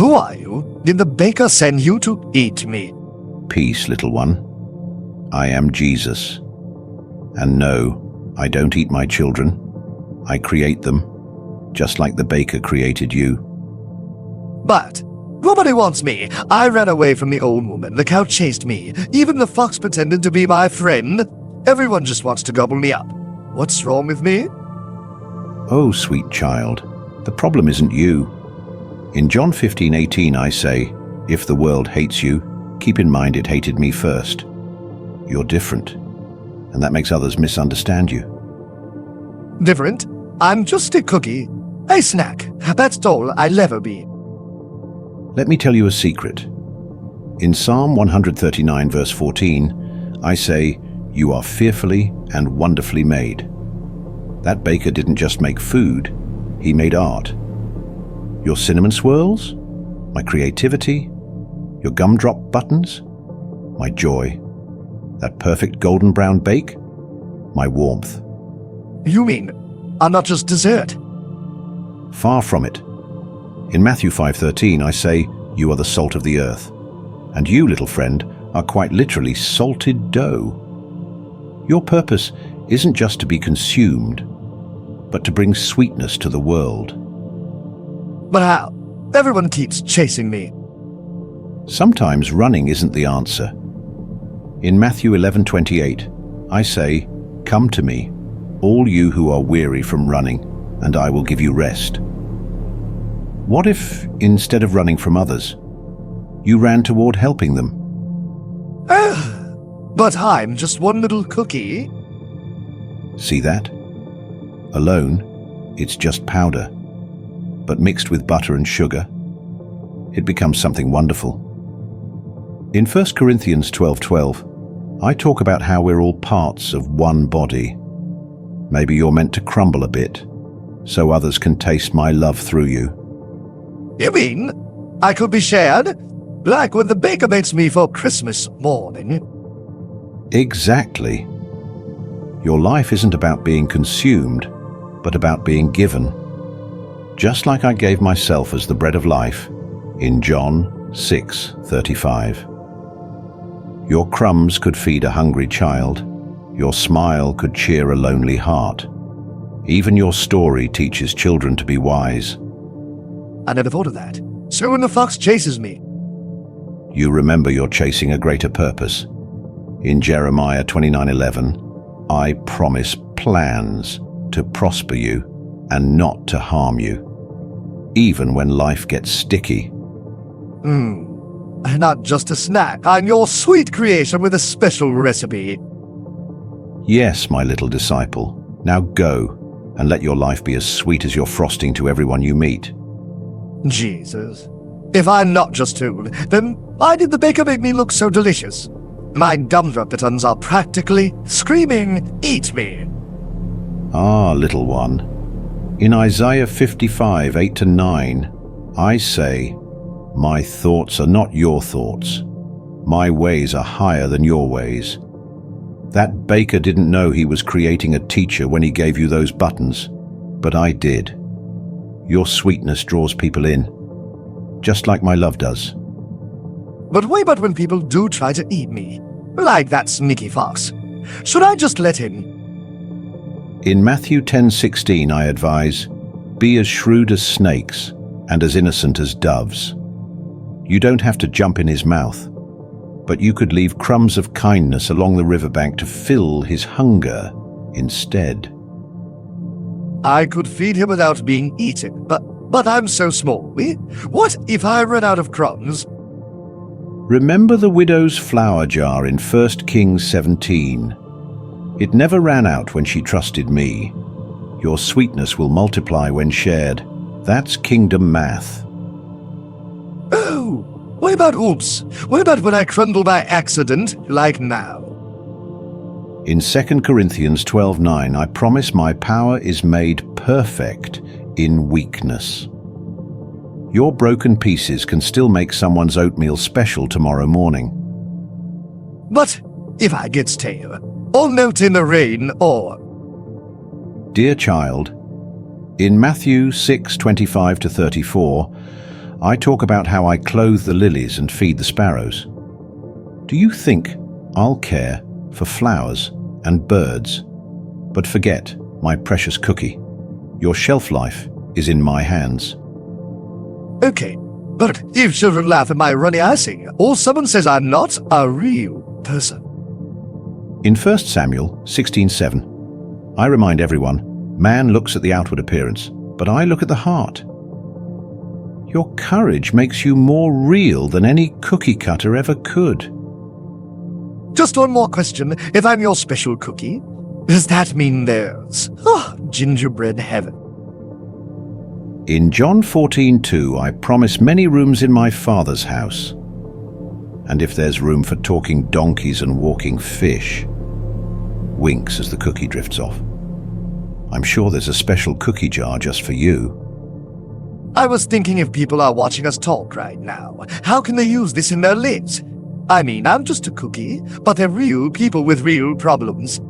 Who are you? Did the baker send you to eat me? Peace, little one. I am Jesus. And no, I don't eat my children. I create them, just like the baker created you. But nobody wants me. I ran away from the old woman. The cow chased me. Even the fox pretended to be my friend. Everyone just wants to gobble me up. What's wrong with me? Oh, sweet child, the problem isn't you. In John 15:18 I say, if the world hates you, keep in mind it hated me first. You're different, and that makes others misunderstand you. Different? I'm just a cookie. A snack. That's all I'll ever be. Let me tell you a secret. In Psalm 139 verse 14, I say, you are fearfully and wonderfully made. That baker didn't just make food, he made art. Your cinnamon swirls, my creativity, your gumdrop buttons, my joy, that perfect golden brown bake, my warmth. You mean I'm not just dessert? Far from it. In Matthew 5:13 I say, you are the salt of the earth, and you, little friend, are quite literally salted dough. Your purpose isn't just to be consumed, but to bring sweetness to the world. But how? Everyone keeps chasing me. Sometimes running isn't the answer. In Matthew 11:28, I say, come to me, all you who are weary from running, and I will give you rest. What if, instead of running from others, you ran toward helping them? But I'm just one little cookie. See that? Alone, it's just powder. But mixed with butter and sugar, it becomes something wonderful. In 1 Corinthians 12:12, I talk about how we're all parts of one body. Maybe you're meant to crumble a bit, so others can taste my love through you. You mean I could be shared? Like when the baker makes me for Christmas morning. Exactly. Your life isn't about being consumed, but about being given. Just like I gave myself as the bread of life in John 6:35. Your crumbs could feed a hungry child. Your smile could cheer a lonely heart. Even your story teaches children to be wise. I never thought of that. So when the fox chases me, You remember you're chasing a greater purpose. In Jeremiah 29:11, I promise plans to prosper you and not to harm you, even when life gets sticky. Not just a snack. I'm your sweet creation with a special recipe. Yes, my little disciple. Now go and let your life be as sweet as your frosting to everyone you meet. Jesus. If I'm not just food, then why did the baker make me look so delicious? My gumdrop buttons are practically screaming, eat me. Ah, little one. In Isaiah 55:8-9, I say, my thoughts are not your thoughts. My ways are higher than your ways. That baker didn't know he was creating a teacher when he gave you those buttons, but I did. Your sweetness draws people in, just like my love does. But what about when people do try to eat me? Like that sneaky fox. Should I just let him? In Matthew 10:16 I advise, be as shrewd as snakes and as innocent as doves. You don't have to jump in his mouth, but you could leave crumbs of kindness along the riverbank to fill his hunger instead. I could feed him without being eaten, but I'm so small. What if I run out of crumbs? Remember the widow's flour jar in 1 Kings 17. It never ran out when she trusted me. Your sweetness will multiply when shared. That's kingdom math. Oh, what about oops? What about when I crumble by accident, like now? In 2 Corinthians 12:9, I promise my power is made perfect in weakness. Your broken pieces can still make someone's oatmeal special tomorrow morning. But if I get stale, or melt in the rain, or... Dear child, in Matthew 6:25-34, I talk about how I clothe the lilies and feed the sparrows. Do you think I'll care for flowers and birds, but forget my precious cookie? Your shelf life is in my hands. Okay, but if children laugh at my runny icing, or someone says I'm not a real person. In 1 Samuel 16:7, I remind everyone, man looks at the outward appearance, but I look at the heart. Your courage makes you more real than any cookie cutter ever could. Just one more question. If I'm your special cookie, does that mean there's gingerbread heaven? In John 14:2, I promise many rooms in my Father's house. And if there's room for talking donkeys and walking fish, winks as the cookie drifts off. I'm sure there's a special cookie jar just for you. I was thinking if people are watching us talk right now, how can they use this in their lives? I mean, I'm just a cookie, but they're real people with real problems.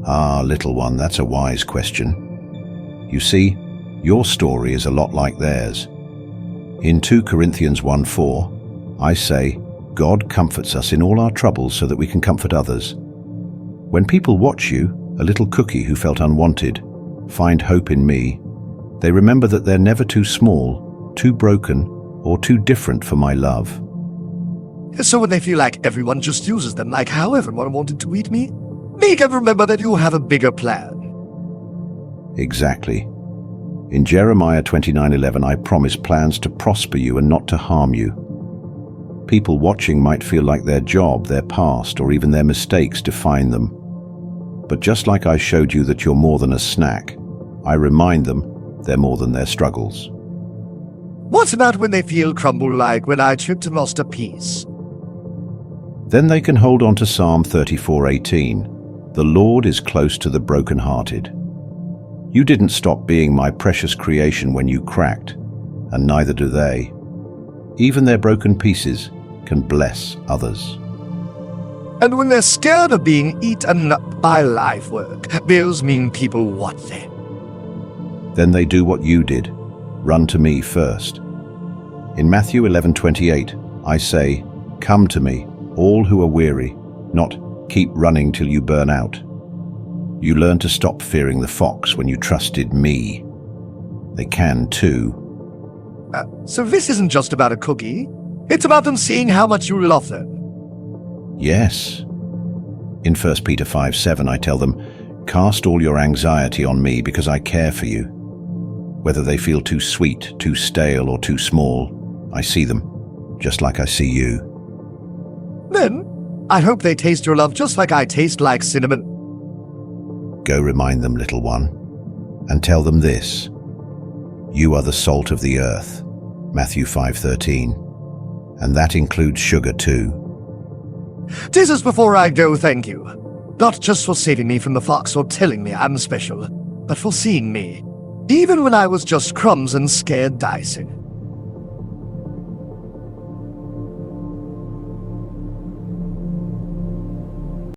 Ah, little one, that's a wise question. You see, your story is a lot like theirs. In 2 Corinthians 1:4, I say, God comforts us in all our troubles so that we can comfort others. When people watch you, a little cookie who felt unwanted, find hope in me, they remember that they're never too small, too broken, or too different for my love. So when they feel like everyone just uses them like how everyone wanted to eat me, make them remember that you have a bigger plan. Exactly. In Jeremiah 29:11, I promise plans to prosper you and not to harm you. People watching might feel like their job, their past, or even their mistakes define them. But just like I showed you that you're more than a snack, I remind them they're more than their struggles. What about when they feel crumble like when I tripped and lost a piece? Then they can hold on to Psalm 34:18. The Lord is close to the brokenhearted. You didn't stop being my precious creation when you cracked, and neither do they. Even their broken pieces can bless others. And when they're scared of being eaten up by life work, bills mean people want them. Then they do what you did, run to me first. In Matthew 11:28, I say, come to me, all who are weary, not keep running till you burn out. You learn to stop fearing the fox when you trusted me. They can too. So this isn't just about a cookie. It's about them seeing how much you love them. Yes. In 1 Peter 5:7, I tell them, cast all your anxiety on me because I care for you. Whether they feel too sweet, too stale, or too small, I see them, just like I see you. Then, I hope they taste your love just like I taste like cinnamon. Go remind them, little one, and tell them this. You are the salt of the earth, Matthew 5:13, and that includes sugar too. Jesus, before I go, thank you. Not just for saving me from the fox or telling me I'm special, but for seeing me, even when I was just crumbs and scared dicing.